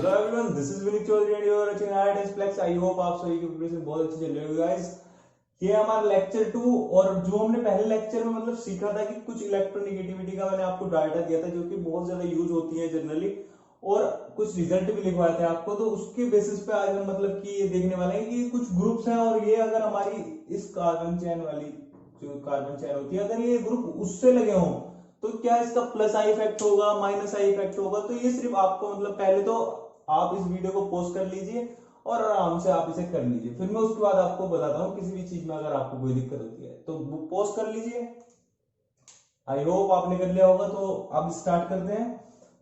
Hello everyone, this is Vineet Chaudhary and you are watching our test flex. I hope आप सभी की preparation बहुत अच्छी चल रही होगी गाइस। ये हमारा लेक्चर 2 और जो हमने पहले लेक्चर में मतलब सीखा था कि कुछ इलेक्ट्रोनेगेटिविटी का मैंने आपको डाटा दिया था जो कि बहुत ज्यादा यूज होती है जनरली, और कुछ रिजल्ट भी लिखवाए थे आपको। तो उसके बेसिस पे आज हम मतलब कि ये देखने वाले हैं कि कुछ ग्रुप्स हैं और ये अगर हमारी इस कार्बन चेन वाली जो कार्बन चेन होती है, अगर ये ग्रुप उससे लगे हों तो क्या इसका प्लस आई इफेक्ट होगा, माइनस आई इफेक्ट होगा। तो ये सिर्फ आपको मतलब पहले तो आप इस वीडियो को पॉज कर लीजिए और आराम से आप इसे कर लीजिए, फिर मैं उसके बाद आपको बताता हूँ किसी भी चीज में अगर आपको कोई दिक्कत होती है तो पॉज कर लीजिए। आई होप आपने कर लिया होगा। तो अब स्टार्ट करते हैं।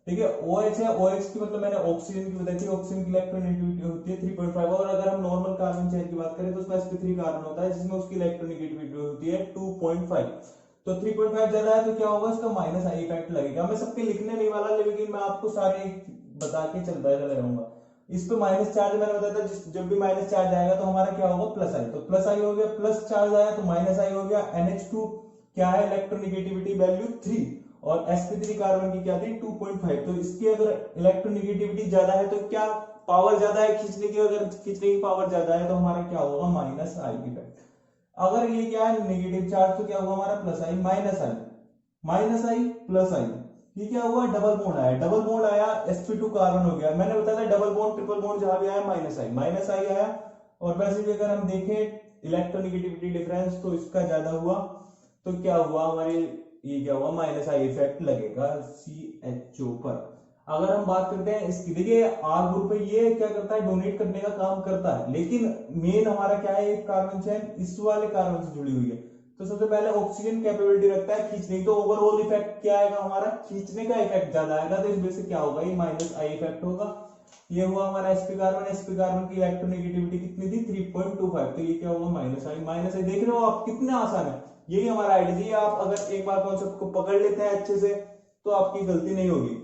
ठीक है, OH है, OH की मतलब मैंने ऑक्सीजन की बताई थी, ऑक्सीजन की इलेक्ट्रोनेगेटिविटी होती है 3.5, और अगर हम नॉर्मल कार्बन चेन की बात करें तो उसमें sp3 कार्बन होता है जिसमें उसकी इलेक्ट्रोनेगेटिविटी होती है 2.5। तो 3.5 ज्यादा है तो क्या होगा, इसका माइनस आई इफेक्ट लगेगा। मैं सबके लिखने नहीं वाला, लेकिन मैं आपको सारे बता के चलता चला जाऊंगा। इस पे माइनस चार्ज मैंने बताया था, जब भी माइनस चार्ज आएगा तो हमारा क्या होगा, प्लस आई। तो प्लस आई हो गया, प्लस चार्ज आया तो माइनस आई हो गया। NH2 क्या है, इलेक्ट्रोनेगेटिविटी वैल्यू 3, और sp3 कार्बन की क्या थी 2.5। तो इसकी अगर इलेक्ट्रोनेगेटिविटी ज्यादा है तो क्या पावर ज्यादा है खींचने की, अगर खींचने की पावर ज्यादा है तो हमारा क्या होगा, माइनस आई इफेक्ट। अगर ये क्या है नेगेटिव चार्ज तो क्या होगा हमारा plus I, minus I, minus I plus आई। ये क्या हुआ, डबल बॉन्ड आया, डबल बॉन्ड आया sp2 कार्बन हो गया। मैंने बताया था डबल बॉन्ड ट्रिपल बॉन्ड जहां भी आया माइनस आई आया। और वैसे भी अगर हम देखें इलेक्ट्रोनेगेटिविटी डिफरेंस तो इसका ज्यादा हुआ तो क्या हुआ हमारी, ये क्या हुआ, माइनस आई इफेक्ट लगेगा CHO पर। अगर हम बात करते हैं इसकी, देखिए आर ग्रुप है, ये क्या करता है, डोनेट करने का काम करता है, लेकिन मेन हमारा क्या है, एक कार्बन चेन इस वाले कार्बन से जुड़ी हुई है। तो सबसे पहले ऑक्सीजन कैपेबिलिटी रखता है खींचने की, तो ओवरऑल इफेक्ट क्या आएगा हमारा, खींचने का इफेक्ट ज्यादा आएगा। तो इस वजह से क्या होगा, ये माइनस आई इफेक्ट होगा। ये हुआ हमारा sp कार्बन की इलेक्ट्रोनेगेटिविटी कितनी थी 3.25, तो ये क्या होगा, माइनस आई। माइनस आई देख रहे हो आप, कितना आसान है। यही हमारा आइडिया, आप अगर एक बार कॉन्सेप्ट को पकड़ लेते हैं अच्छे से तो आपकी गलती नहीं होगी।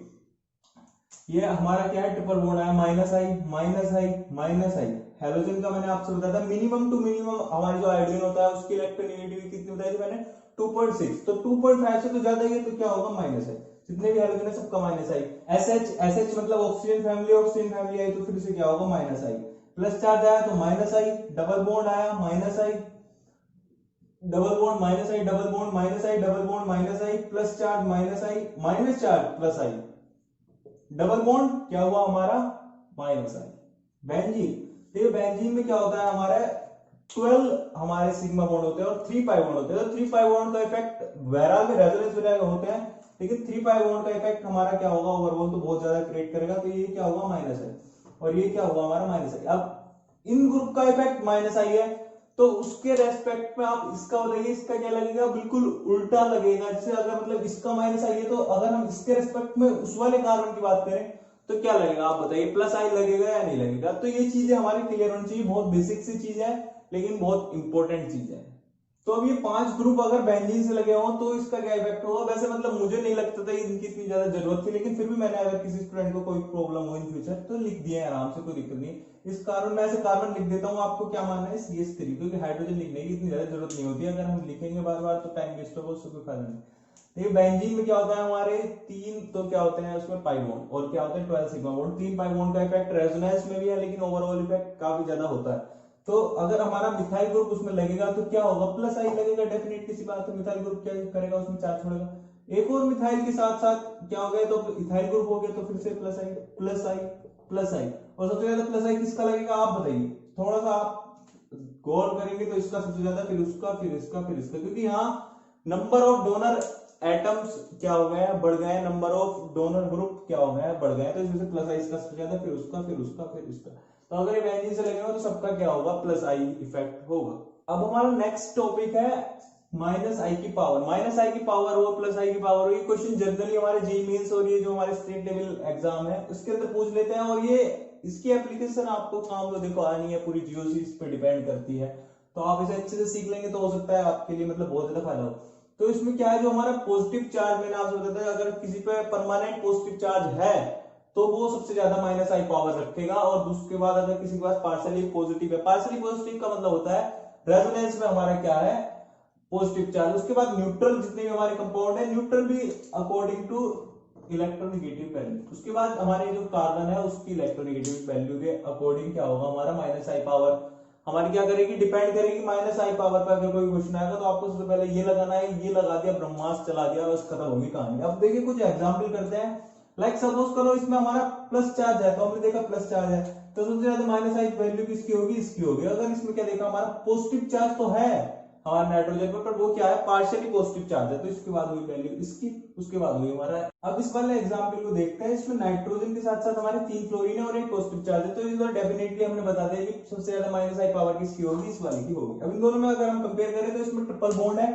ये हमारा क्या है, ट्रिपल बॉन्ड आया, माइनस आई माइनस आई माइनस आई। हेलोजन का मैंने आपसे बताया था मिनिमम टू मिनिमम हमारी जो आयोडीन होता है उसकी इलेक्ट्रोनेगेटिविटी कितनी बताई थी मैंने, 2.6। तो 2.5 से तो ज्यादा ही है तो क्या होगा, माइनस आई। जितने भी हेलोजन है सबका माइनस आई। SH मतलब ऑक्सीजन फैमिली आई तो फिर से क्या होगा, माइनस आई। प्लस चार्ज आया तो माइनस आई, डबल बॉन्ड आया माइनस आई, डबल बॉन्ड माइनस आई, डबल बॉन्ड माइनस आई, डबल बॉन्ड माइनस आई, प्लस चार्ज माइनस आई, माइनस चार्ज प्लस आई, डबल बॉन्ड क्या हुआ हमारा, माइनस आई। बेंजीन, देखिए बेंजीन में क्या होता है हमारा 12 हमारे सिग्मा बॉन्ड होते हैं और 3 पाई बॉन्ड होते हैं। तो 3 पाई बॉन्ड का इफेक्ट बहरहाल में रेजोनेंस वगैरह होते हैं, लेकिन 3 पाई बॉन्ड का इफेक्ट हमारा क्या होगा, ओवरऑल तो बहुत ज्यादा क्रिएट करेगा। तो ये क्या होगा, माइनस है, और ये क्या हुआ हमारा, माइनस आई। अब इन ग्रुप का इफेक्ट माइनस आई है तो उसके रेस्पेक्ट में आप इसका बताइए, इसका क्या लगेगा, बिल्कुल उल्टा लगेगा। जैसे अगर मतलब इसका माइनस आई है तो अगर हम इसके रेस्पेक्ट में उस वाले कार्बन की बात करें तो क्या लगेगा आप बताइए, प्लस आई लगेगा या नहीं लगेगा। तो ये चीजें हमारी क्लियर होनी चाहिए, बहुत बेसिक सी चीज है लेकिन बहुत इंपॉर्टेंट चीज है। तो अब ये 5 ग्रुप अगर बेंजीन से लगे हों तो इसका क्या इफेक्ट होगा। वैसे मतलब मुझे नहीं लगता था इनकी इतनी ज्यादा जरूरत थी, लेकिन फिर भी मैंने अगर किसी स्टूडेंट को कोई प्रॉब्लम हो इन फ्यूचर तो लिख दिया है आराम से, कोई दिक्कत नहीं। इस कार्बन में ऐसे कार्बन लिख देता हूँ, आपको क्या मानना है CH3, क्योंकि हाइड्रोजन लिखने की इतनी ज्यादा जरूरत नहीं होती है। अगर हम लिखेंगे बार बार तो टाइम वेस्ट होगा, उससे कोई फायदा नहीं। देखिए बेंजीन में क्या होता है हमारे 3, तो क्या होते हैं उसमें पाई बॉन्ड, और क्या होते हैं 12 सिग्मा बॉन्ड। 3 पाई बॉन्ड का इफेक्ट रेजोनेंस में भी है, लेकिन ओवरऑल इफेक्ट काफी ज्यादा होता है। तो अगर हमारा मिथाइल ग्रुप उसमें लगेगा तो क्या होगा, प्लस आई लगेगा, डेफिनेटली सी बात है। मिथाइल ग्रुप क्या करेगा, उसमें चार्ज छोड़ेगा। एक और मिथाइल के साथ साथ क्या हो गया, तो इथाइल ग्रुप हो गया, तो फिर से प्लस आई प्लस आई प्लस आई। और सबसे ज्यादा प्लस आई किसका लगेगा आप बताइए, थोड़ा सा आप गौर करेंगे तो इसका सबसे ज्यादा, फिर उसका, फिर इसका, फिर इसका, क्योंकि यहाँ नंबर ऑफ डोनर एटम्स क्या हो गया, बढ़ गए, नंबर ऑफ डोनर ग्रुप क्या हो गया, बढ़ गए। तो इसमें से प्लस आई इसका सबसे ज्यादा, फिर उसका, फिर उसका, फिर इसका। तो अगर ये बेंजीन से लगेगा तो सबका क्या होगा, प्लस आई इफेक्ट होगा। अब हमारा नेक्स्ट टॉपिक है माइनस आई की पावर। माइनस आई की पावर हो, प्लस आई की पावर हो, ये क्वेश्चन जनरली हमारे जेईई मेंस और ये जो हमारे स्टेट लेवल एग्जाम है उसके अंदर पूछ लेते हैं। और ये इसकी एप्लीकेशन आपको काम तो देखो आनी है, पूरी जीओसी इस पे डिपेंड करती है। तो आप इसे अच्छे से सीख लेंगे तो हो सकता है आपके लिए मतलब बहुत ज्यादा फायदा हो। तो इसमें क्या है, जो हमारा पॉजिटिव चार्ज मैंने आपसे बताया था, अगर किसी पे परमानेंट पॉजिटिव चार्ज है तो वो सबसे ज्यादा माइनस आई पावर रखेगा। और उसके बाद अगर किसी के पास पार्शियली पॉजिटिव है, पार्शियली पॉजिटिव का मतलब होता है रेजोनेंस में हमारा क्या है, पॉजिटिव चार्ज। उसके बाद न्यूट्रल, जितने भी हमारे कंपाउंड है न्यूट्रल भी अकॉर्डिंग टू इलेक्ट्रोनेगेटिव वैल्यू। उसके बाद हमारे जो कार्बन है उसकी इलेक्ट्रोनेगेटिव वैल्यू के अकॉर्डिंग क्या होगा हमारा माइनस आई पावर हमारी क्या करेगी, डिपेंड करेगी माइनस आई पावर पर। अगर कोई क्वेश्चन आएगा तो आपको सबसे पहले ये लगाना है, ये लगा दिया, ब्रह्मास्त्र चला दिया, बस खत्म होगी कहानी। अब देखिए कुछ एग्जाम्पल करते हैं। लाइक सपोज करो इसमें हमारा प्लस चार्ज है, तो हमने देखा प्लस चार्ज है, तो सबसे ज्यादा माइनस आई वैल्यू किसकी होगी, इसकी होगी। अगर इसमें क्या देखा हमारा पॉजिटिव चार्ज तो है हमारा नाइट्रोजन पर वो क्या है, पार्शियली पॉजिटिव चार्ज है, तो इसके बाद हुई वैल्यू इसकी, उसके बाद हुई हमारा। अब इस वाले एग्जांपल को देखते हैं। इसमें नाइट्रोजन के साथ साथ हमारे 3 क्लोरीन है और एक पॉजिटिव चार्ज है, तो इस बार डेफिनेटली हमने बता दिया कि सबसे ज्यादा माइनस आई पावर किसकी होगी, इस वाली की होगी। अब इन दोनों में अगर हम कंपेयर करें तो इसमें ट्रिपल बॉन्ड है,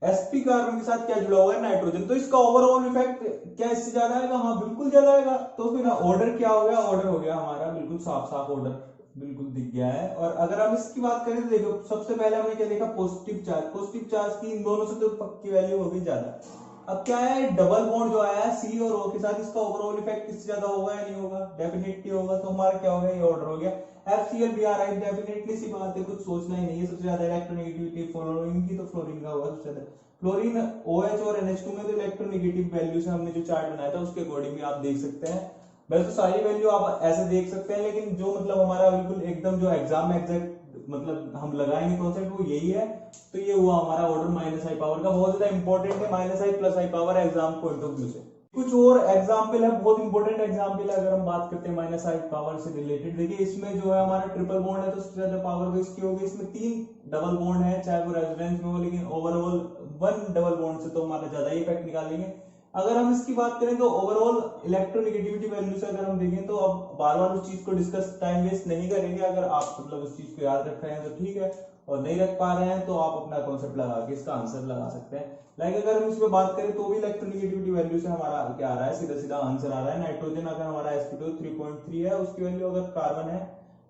sp कार्बन के साथ क्या जुड़ा हुआ है, नाइट्रोजन, तो इसका ओवरऑल इफेक्ट क्या इससे ज्यादा आएगा, हाँ बिल्कुल ज्यादा आएगा। तो फिर ऑर्डर क्या हो गया, ऑर्डर हो गया हमारा बिल्कुल साफ साफ ऑर्डर बिल्कुल दिख गया है। और अगर हम इसकी बात करें तो देखो सबसे पहले हमने क्या देखा, पॉजिटिव चार्ज की इन दोनों से तो पक्की वैल्यू होगी ज्यादा। अब क्या है, डबल बॉन्ड जो आया है सी और ओ के साथ, इसका ओवरऑल इफेक्ट इससे ज्यादा होगा या नहीं होगा, डेफिनेटली होगा। तो हमारा क्या हो गया, ये ऑर्डर हो गया। FCl Bri डेफिनेटली सी बात है, कुछ सोचना ही नहीं है। सबसे ज्यादा इलेक्ट्रोनेगेटिविटी फ्लोरीन की, तो फ्लोरीन का होगा सबसे ज्यादा। फ्लोरीन OH और NH2 में तो इलेक्ट्रोनेगेटिव वैल्यू से हमने जो चार्ट बनाया था उसके अकॉर्डिंग भी आप देख सकते हैं। वैसे तो सारी वैल्यू आप ऐसे देख सकते हैं, लेकिन जो मतलब हमारा बिल्कुल एकदम जो एग्जाम में एग्जैक्ट मतलब हम लगाएंगे कॉन्सेप्ट वो यही है। तो ये हुआ हमारा ऑर्डर माइनस आई पावर का, बहुत ज्यादा इंपॉर्टेंट है minus I plus I power exam point of view से। कुछ और एग्जाम्पल है, बहुत इंपॉर्टेंट एग्जाम्पल है अगर हम बात करते हैं माइनस आई पावर से रिलेटेड। देखिए इसमें जो है हमारा ट्रिपल बॉन्ड है, तो सबसे ज्यादा पावर तो इसकी होगी। इसमें 3 डबल बॉन्ड है, चाहे वो रेजोनेंस में हो, लेकिन ओवरऑल 1 डबल बॉन्ड से तो हमारा ज्यादा ही इफेक्ट निकालेंगे। अगर हम इसकी बात करें तो ओवरऑल इलेक्ट्रोनेगेटिविटी वैल्यू से अगर हम देखें तो अब बार बार उस चीज को डिस्कस टाइम वेस्ट नहीं करेंगे। अगर आप मतलब उस चीज को याद रख रहे हैं तो ठीक है, और नहीं रख पा रहे हैं तो आप अपना कॉन्सेप्ट लगा के इसका आंसर लगा सकते हैं। लाइक अगर हम इसमें बात करें तो भी इलेक्ट्रोनेगेटिविटी वैल्यू से हमारा क्या आ रहा है, सीधा सीधा आंसर आ रहा है। नाइट्रोजन अगर हमारा sp2 3.3 है, उसकी वैल्यू अगर कार्बन है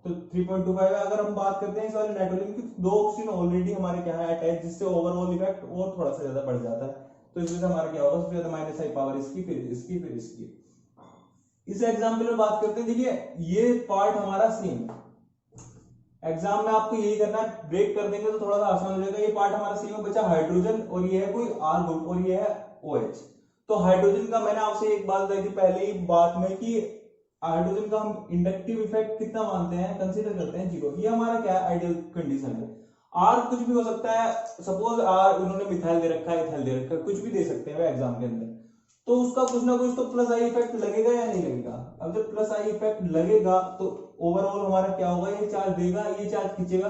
तो 3.25 है। अगर हम बात करते हैं इस वाले नाइट्रोजन की, 2 ऑक्सीजन ऑलरेडी हमारे क्या है अटैच, जिससे ओवरऑल इफेक्ट और थोड़ा सा ज्यादा बढ़ जाता है। तो इसमें हमारा क्या होगा, सबसे ज्यादा माइनस आई पावर इसकी, फिर इसकी, फिर इसकी। इस एग्जाम्पल में बात करते हैं, देखिए ये पार्ट हमारा सेम एग्जाम में आपको यही करना है, ब्रेक कर देंगे तो थोड़ा सा आसान हो जाएगा। ये पार्ट हमारा सी में बचा हाइड्रोजन, और ये है कोई R ग्रुप, और ये है OH। तो हाइड्रोजन का मैंने आपसे एक बात बताई थी पहले ही बात में कि हाइड्रोजन का हम इंडक्टिव इफेक्ट कितना मानते हैं, कंसीडर करते हैं 0। ये हमारा क्या है, आइडियल कंडीशन है। R कुछ भी हो सकता है, सपोज R उन्होंने मिथाइल दे रखा है, इथाइल दे रखा है, कुछ भी दे सकते हैं एग्जाम के अंदर, तो उसका कुछ ना कुछ तो प्लस आई इफेक्ट लगेगा या नहीं लगेगा। अब जब प्लस आई इफेक्ट लगेगा तो ओवरऑल हमारा क्या होगा, ये चार्ज देगा, ये चार्ज खींचेगा।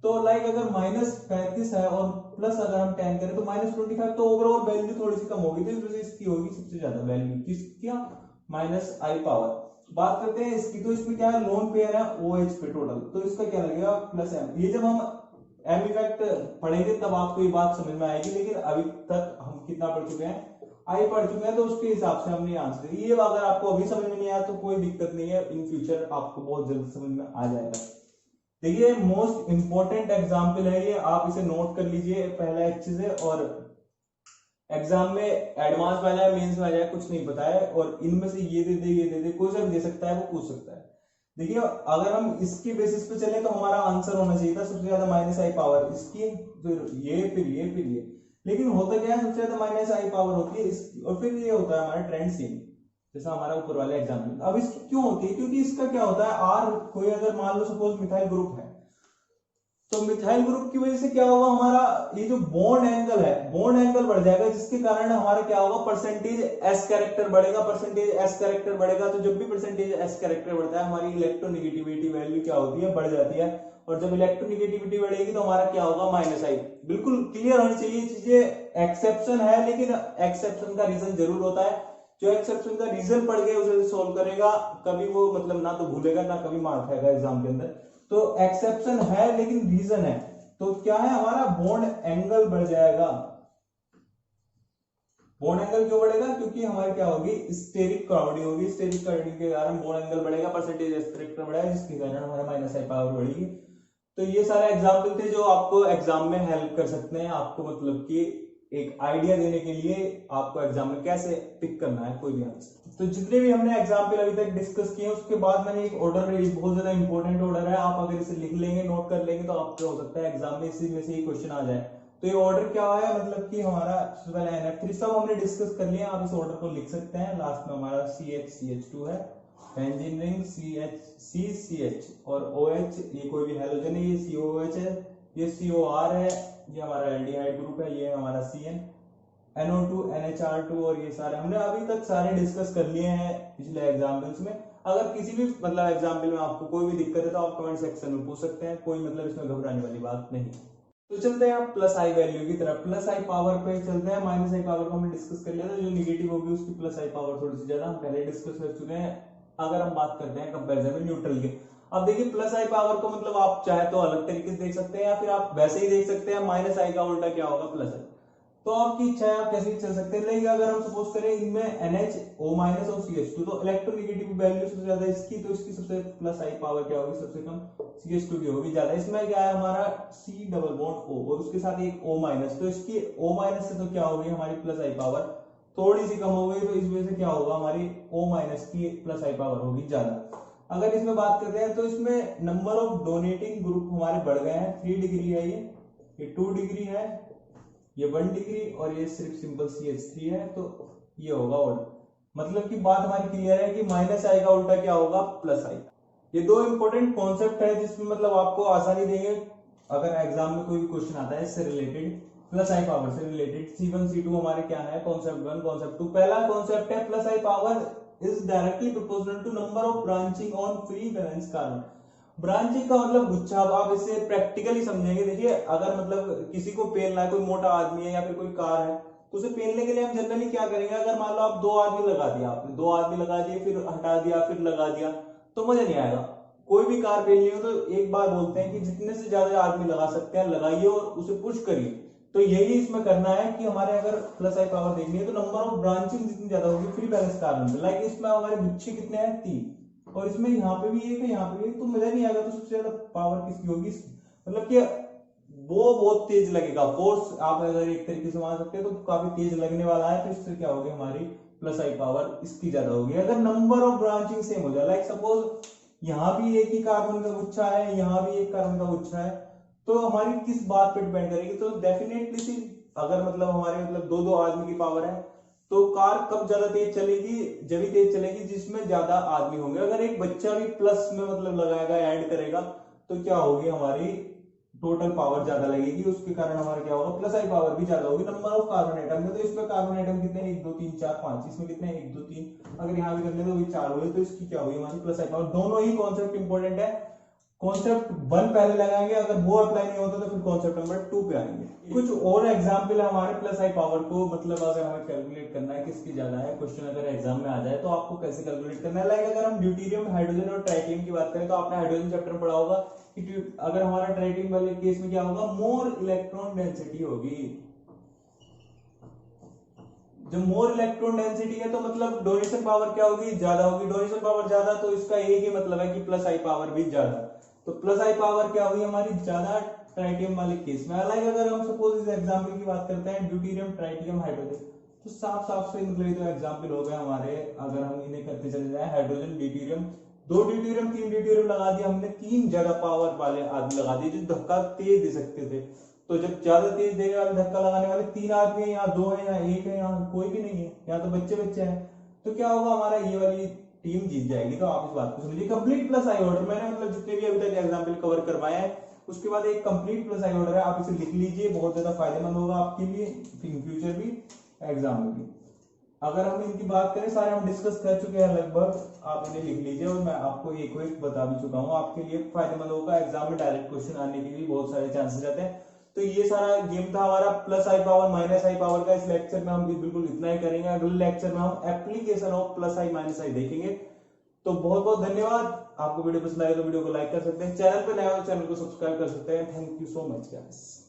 तो लाइक अगर -35 है और प्लस अगर हम 10 करें तो -25, तो ओवरऑल वैल्यू थोड़ी सी कम होगी, तो इस वजह से इसकी होगी सबसे ज्यादा वैल्यू किसकी, माइनस आई पावर। बात करते हैं इसकी, तो इसमें क्या है, लोन पेयर है OH पे टोटल, तो इसका क्या लगेगा +m। ये जब हम m इफेक्ट पढ़ेंगे तब आपको ये बात समझ में आएगी, लेकिन अभी तक हम कितना पढ़ चुके हैं, आई पढ़ चुके हैं, तो उसके हिसाब से हमने आंसर। ये अगर आपको अभी समझ में नहीं आया तो कोई दिक्कत नहीं है, इन फ्यूचर आपको बहुत जल्द समझ में आ जाएगा। देखिए मोस्ट इंपॉर्टेंट एग्जाम्पल है ये, आप इसे नोट कर लीजिए, पहला एक चीज है। और एग्जाम में एडवांस वाला है, मेंस वाला है, कुछ नहीं पता है, और इनमें से ये दे दे, ये दे दे, कोई सा भी दे सकता है, वो पूछ सकता है। देखिए अगर हम इसके बेसिस पे चले तो हमारा आंसर होना चाहिए था सबसे ज्यादा माइनस आई पावर इसकी, फिर ये, फिर ये, फिर ये। लेकिन होता क्या है, सबसे ज्यादा माइनस आई पावर होती है इसकी, और फिर ये होता है हमारा ट्रेंड सेम, जैसा हमारा ऊपर वाला एग्जाम्पल। अब इसकी क्यों होती है, क्योंकि इसका क्या होता है, R कोई अगर मान लो सपोज मिथाइल ग्रुप है, तो मिथाइल ग्रुप की वजह से क्या होगा, हमारा ये जो बॉन्ड एंगल है, बॉन्ड एंगल बढ़ जाएगा, जिसके कारण हमारा क्या होगा, परसेंटेज S कैरेक्टर बढ़ेगा। परसेंटेज S कैरेक्टर बढ़ेगा, तो जब भी परसेंटेज S कैरेक्टर बढ़ता है हमारी इलेक्ट्रोनेगेटिविटी वैल्यू क्या होती है, बढ़ जाती है। और जब इलेक्ट्रोनेगेटिविटी बढ़ेगी तो हमारा क्या होगा, माइनस आई। बिल्कुल क्लियर होनी चाहिए चीजें। एक्सेप्शन है, लेकिन एक्सेप्शन का रीजन जरूर होता है। जो एक्सेप्शन का रीजन पढ़ के उसे सोल्व करेगा, कभी वो मतलब ना तो भूलेगा ना कभी मार खाएगा एग्जाम के अंदर। तो एक्सेप्शन है लेकिन रीजन है, तो क्या है, हमारा बॉन्ड एंगल बढ़ जाएगा। बॉन्ड एंगल क्यों बढ़ेगा, क्योंकि हमारी क्या होगी, स्टेरिक क्राउडिंग होगी। स्टेरिक क्राउडिंग के कारण बॉन्ड एंगल बढ़ेगा, परसेंटेज एस कैरेक्टर बढ़ेगा, जिसके कारण हमारा माइनस आई पावर बढ़ेगी। तो ये सारे एग्जाम्पल थे जो आपको एग्जाम में हेल्प कर सकते हैं, आपको मतलब कि एक आइडिया देने के लिए आपको एग्जाम में कैसे पिक करना है कोई भी आंसर। तो जितने भी हमने एग्जाम्पल अभी तक डिस्कस किए, उसके बाद मैंने एक ऑर्डर, बहुत ज्यादा इंपॉर्टेंट ऑर्डर है, आप अगर इसे लिख लेंगे, नोट कर लेंगे, तो आपको हो सकता है एग्जाम में इसी में से ही क्वेश्चन आ जाए। तो ये ऑर्डर क्या है, मतलब कि हमारा सबसे पहले NF3 सब हमने डिस्कस कर लिया, आप इस ऑर्डर को लिख सकते हैं। लास्ट में हमारा CH2 है, बेंजीन रिंग CH और OH, ये कोई भी हैलोजन है, ये COOH है, ये COR है, ये हमारा एल्डिहाइड ग्रुप है, ये हमारा CN, NO2 NHR2, और ये सारे हमने अभी तक सारे डिस्कस कर लिए हैं पिछले एग्जाम्पल्स में। अगर किसी भी मतलब एग्जाम्पल में आपको कोई भी दिक्कत है तो आप कमेंट सेक्शन में पूछ सकते हैं, कोई मतलब इसमें घबराने वाली बात नहीं। तो चलते हैं आप प्लस आई वैल्यू की तरफ। प्लस आई पावर पे चलते हैं। माइनस आई पावर को हमने डिस्कस कर लिया था, जो निगेटिव होगी उसकी प्लस आई पावर थोड़ी सी ज्यादा हम पहले डिस्कस कर चुके हैं। अगर हम बात करते हैं कंपैरिजन में न्यूट्रल के, अब देखिए प्लस आई पावर को मतलब आप चाहे तो अलग तरीके से देख सकते हैं या फिर आप वैसे ही देख सकते हैं। माइनस आई का उल्टा क्या होगा, प्लस आई। तो आपकी इच्छा है, आप कैसे भी चल सकते हैं। लेकिन अगर हम सपोज करें इनमें NH O- और CH2, तो इलेक्ट्रोनेगेटिव वैल्यू सबसे ज्यादा इसकी, तो इसकी सबसे प्लस आई पावर क्या होगी, सबसे कम CH2 की होगी ज्यादा। इसमें क्या है हमारा C डबल बॉन्ड O और उसके साथ एक O-, तो इसकी O- से तो क्या होगी हमारी प्लस आई पावर थोड़ी सी कम हो गई, तो इस वजह से क्या होगा हमारी O- की प्लस आई पावर होगी ज्यादा। अगर इसमें बात करते हैं तो इसमें नंबर ऑफ डोनेटिंग ग्रुप हमारे बढ़ गए हैं। 3 डिग्री है, ये 2 डिग्री है, ये 1 डिग्री, और ये सिर्फ सिंपल CH3 है, तो ये होगा ऑर्डर। मतलब की बात हमारी क्लियर है कि माइनस आई का उल्टा क्या होगा, प्लस आई। ये दो इंपॉर्टेंट कॉन्सेप्ट है जिसमें मतलब आपको आसानी देंगे अगर एग्जाम में कोई भी क्वेश्चन आता है इससे रिलेटेड, प्लस आई पावर से रिलेटेड। C1 C2 हमारे क्या है, कॉन्सेप्ट 1 कॉन्सेप्ट 2। पहला कॉन्सेप्ट है plus I power is directly proportional to number of branching on free valence carbon. Branching का मतलब गुच्छा। अब आप इसे प्रैक्टिकली समझेंगे। देखिए अगर मतलब किसी को पेलना है, कोई मोटा आदमी है या फिर कोई कार है, तो उसे पेलने के लिए हम जनरली क्या करेंगे, अगर मान लो आप 2 आदमी लगा दिया, आपने 2 आदमी लगा दिए, फिर हटा दिया, फिर लगा दिया, तो मजा नहीं आएगा। कोई भी कार पेलनी हो तो एक बार बोलते हैं कि जितने से ज्यादा आदमी लगा सकते हैं लगाइए और उसे पुश करिए। तो यही इसमें करना है कि हमारे अगर प्लस आई पावर देखनी है तो नंबर ऑफ ब्रांचिंग जितनी ज्यादा होगी फ्री बैलेंस कार्बन में। लाइक इसमें हमारे गुच्छे कितने हैं, 3, और इसमें यहाँ पे भी एक है, यहाँ पे भी एक, तो मजा नहीं आएगा। तो सबसे ज्यादा पावर किसकी होगी, मतलब कि वो बहुत तेज लगेगा फोर्स, आप अगर एक तरीके से मान सकते हैं, तो काफी तेज लगने वाला है। तो इससे क्या होगी हमारी प्लस आई पावर इसकी ज्यादा होगी। अगर नंबर ऑफ ब्रांचिंग सेम हो जाए, लाइक सपोज यहाँ भी एक ही कार्बन का गुच्छा है, यहाँ भी एक कार्बन का गुच्छा है, तो हमारी किस बात पे डिपेंड करेगी, तो डेफिनेटली अगर मतलब हमारे मतलब 2-2 आदमी की पावर है, तो कार कब ज्यादा तेज चलेगी, जब भी तेज चलेगी जिसमें ज्यादा आदमी होंगे। अगर एक बच्चा भी प्लस में मतलब लगाएगा, ऐड करेगा, तो क्या होगी हमारी टोटल पावर ज्यादा लगेगी, उसके कारण हमारा क्या होगा, प्लस आई पावर भी ज्यादा होगी। नंबर ऑफ कार्बन एटम में, तो इसमें कार्बन एटम कितने, 1 2 3 4 5, इसमें कितने 1 2 3, अगर यहाँ भी कर ले तो भी 4 हुए, तो इसकी क्या होगी हमारी प्लस आई पावर। दोनों ही कॉन्सेप्ट इंपॉर्टेंट है। कॉन्सेप्ट 1 पहले लगाएंगे, अगर वो अप्लाई नहीं होता तो फिर कॉन्सेप्ट नंबर 2 पे आएंगे। कुछ और एग्जांपल है हमारे प्लस आई पावर को, मतलब अगर हमें कैलकुलेट करना है किसकी ज्यादा है, क्वेश्चन अगर एग्जाम में आ जाए तो आपको कैसे कैलकुलेट करना है। लाइक अगर हम ड्यूटेरियम, हाइड्रोजन और ट्राइटियम की बात करें, तो आपने हाइड्रोजन चैप्टर में पढ़ा होगा कि अगर हमारा ट्राइटियम वाले केस में क्या होगा, मोर इलेक्ट्रॉन डेंसिटी होगी। जब मोर इलेक्ट्रॉन डेंसिटी है तो मतलब डोनेशन पावर क्या होगी, ज्यादा होगी। डोनेशन पावर ज्यादा, तो इसका एक ही मतलब है कि प्लस आई पावर भी ज्यादा। तो प्लस आई पावर क्या होगी हमारी ज्यादा ट्राइटियम वाले केस में। लाइक अगर हम सपोज इस एग्जांपल की बात करते हैं ड्यूटेरियम, ट्राइटियम, हाइड्रोजन, तो साफ साफ से मतलब ये तो एग्जांपल हो गए हमारे। अगर हम इन्हें करते चले जाए, हाइड्रोजन, ड्यूटेरियम, 2 ड्यूटेरियम 3 ड्यूटेरियम लगा दिया हमने, 3 ज्यादा पावर वाले आदमी लगा दिए जो धक्का तेज दे सकते थे। तो जब ज्यादा तेज देने वाले, धक्का लगाने वाले 3 आदमी है, यहाँ 2 है, यहाँ 1 है, यहाँ कोई भी नहीं है, यहाँ तो बच्चे बच्चे हैं, तो क्या होगा हमारा ये वाली टीम जीत जाएगी। तो आप इस बात को समझिए। कंप्लीट प्लस आई ऑर्डर मैंने मतलब जितने भी अभी तक एग्जांपल कवर करवाए हैं, उसके बाद एक कंप्लीट प्लस आई ऑर्डर है, आप इसे लिख लीजिए, बहुत ज्यादा फायदेमंद होगा आपके लिए इन फ्यूचर भी, एग्जाम में भी। अगर हम इनकी बात करें, सारे हम डिस्कस कर चुके हैं लगभग, आप इन्हें लिख लीजिए, और मैं आपको एक बता भी चुका हूँ, आपके लिए फायदेमंद होगा। एग्जाम में डायरेक्ट क्वेश्चन आने के लिए बहुत सारे चांसेस रहते हैं। तो ये सारा गेम था हमारा plus I power, minus I power का। इस लेक्चर में हम बिल्कुल इतना ही करेंगे। अगले लेक्चर में हम application of plus I minus I देखेंगे। तो बहुत बहुत धन्यवाद। आपको वीडियो पसंद आए तो वीडियो को लाइक कर सकते हैं, चैनल पे नया हो तो चैनल को सब्सक्राइब कर सकते हैं। Thank you so much guys.